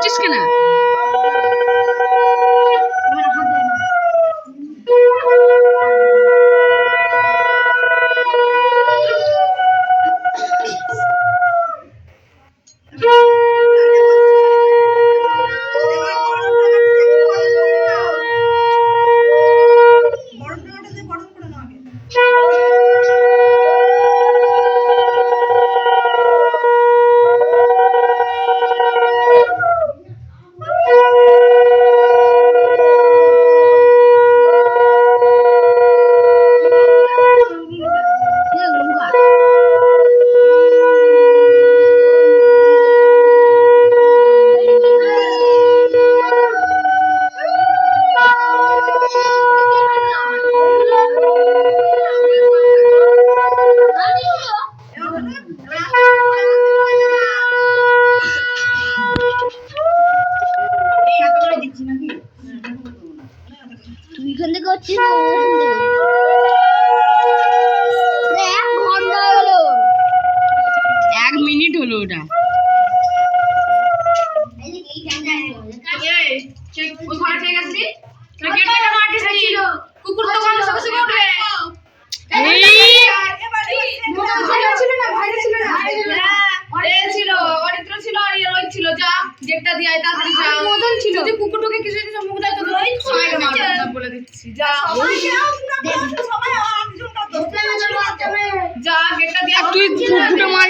করছিস কেন? তুই এখান থেকে হচ্ছিস না, এক ঘন্টা হলো, 1 মিনিট হলো ওটা। কুকুর তো সঙ্গে সঙ্গে উঠবে। ছিল যা যেটা দিয়ে তাড়াতাড়ি যা মদন ছিল যদি কুকুরটাকে কিছু যদি মুখ দেয় তো বলে দিচ্ছি যা যা গেটটা দিয়ে তুই কুকুরটা মার